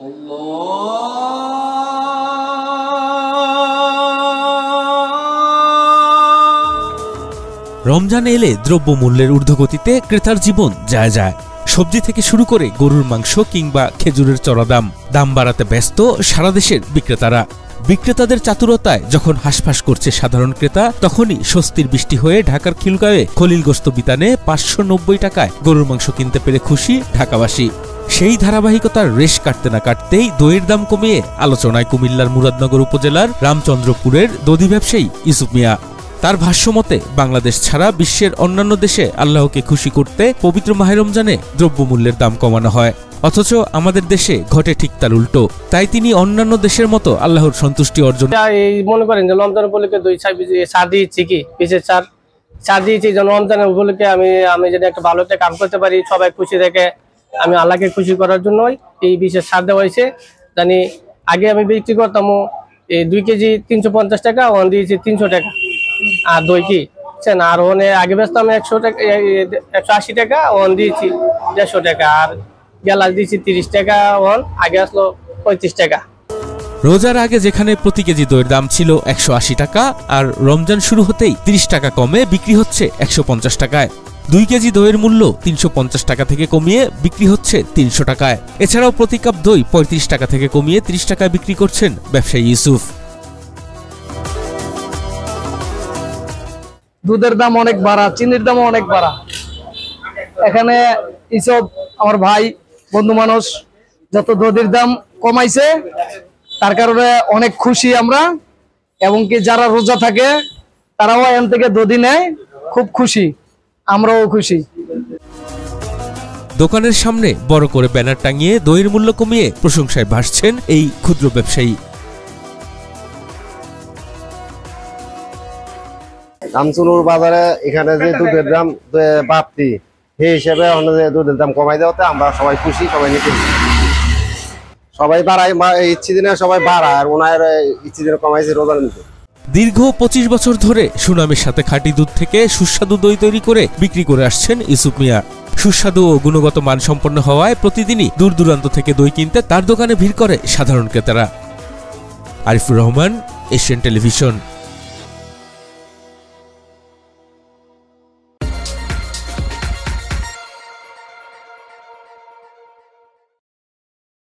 রমজান এলে দ্রব্যমূল্যের ঊর্ধ্বগতিতে ক্রেতার জীবন যায় যায়। সবজি থেকে শুরু করে গরুর মাংস কিংবা খেজুরের চড়া দাম বাড়াতে ব্যস্ত সারা দেশের বিক্রেতারা। বিক্রেতাদের চাতুরতায় যখন হাঁসফাঁস করছে সাধারণ ক্রেতা, তখনই স্বস্তির বৃষ্টি হয়ে ঢাকার খিলগাঁওয়ে খলিল গোশত বিতানে 590 টাকায় গরুর মাংস কিনতে পেরে খুশি ঢাকাবাসী। সেই ধারাবাহিকতার রেশ কাটতে না কাটতেই দইয়ের দাম কমিয়ে আলোচনায় কুমিল্লার মুরাদনগর উপজেলার রামচন্দ্রপুরের দধি ব্যবসায়ী ইউসুফ মিয়া। তার ভাষ্যমতে বাংলাদেশ ছাড়া বিশ্বের অন্যান্য দেশে আল্লাহকে খুশি করতে পবিত্র মাহে রমজানে দ্রব্যমূল্যের দাম কমানো হয়, অথচ আমাদের দেশে ঘটে ঠিক তার উল্টো। তাই তিনি অন্যান্য দেশের মতো আল্লাহর সন্তুষ্টি অর্জন মনে করেন যে রমজান উপলক্ষে দই চা দিয়েছি কি পিসের চা দিয়েছি যেন রমজানের উপলক্ষে আমি যদি একটা ভালো একটা কাম করতে পারি, সবাই খুশি দেখে, আমি আল্লাহকে খুশি করার জন্যই এই বিশেষ ছাড় দেওয়া হয়েছে। জানি আগে আমি বিক্রি করতাম এই 2 কেজি 350 টাকা, ওখান দিয়েছি 300 টাকা। আর দই কি আর ওখানে আগে বেচতাম 100 টাকা 180 টাকা, ওখান দিয়েছি 150 টাকা। আর গ্যালাস দিয়েছি 30 টাকা, ওখান আগে আসলো 35 টাকা। রোজার আগে যেখানে প্রতি কেজি দইয়ের দাম ছিল 180 টাকা, আর রমজান শুরু হতেই 30 টাকা কমে বিক্রি হচ্ছে 150 টাকায়। 2 কেজি দইয়ের মূল্য 350 টাকা থেকে কমিয়ে বিক্রি হচ্ছে 300 টাকায়। এছাড়াও প্রতি কাপ দই 35 টাকা থেকে কমিয়ে 30 টাকায় বিক্রি করছেন ব্যবসায়ী ইউসুফ। দুধের দাম অনেক বাড়া, চিনির দাম অনেক বাড়া। এখানে এইসব আমার ভাই বন্ধু মানুষ যত দধির দাম কমাইছে, তার কারণে অনেক খুশি আমরা, এবং কি যারা রোজা থাকে তারাও এখান থেকে দধি নেয়, খুব খুশি, আমরাও খুশি। দোকানের সামনে বড় করে ব্যানার টাঙিয়ে দইয়ের মূল্য কমিয়ে প্রশংসায় ভাসছেন এই ক্ষুদ্র ব্যবসায়ী। রামচন্দ্রপুর বাজারে এখানে যে দুধের দাম বাড়তি, সেই হিসেবে দুধের দাম কমাই দেওয়াতে আমরা সবাই খুশি, সবাই নিতে সবাই বাড়ায়, ইচ্ছে দিনে সবাই বাড়ায়, আর ওনার ইচ্ছে দিনে কমাইছে রোজার নিতে। দীর্ঘ 25 বছর ধরে সুনামের সাথে খাঁটি দুধ থেকে সুস্বাদু দই তৈরি করে বিক্রি করে আসছেন ইউসুফ মিয়া। সুস্বাদু ও গুণগত মানসম্পন্ন হওয়ায় প্রতিদিনই দূর দূরান্ত থেকে দই কিনতে তার দোকানে ভিড় করে সাধারণ ক্রেতারা। Arifur Rahman, Asian television.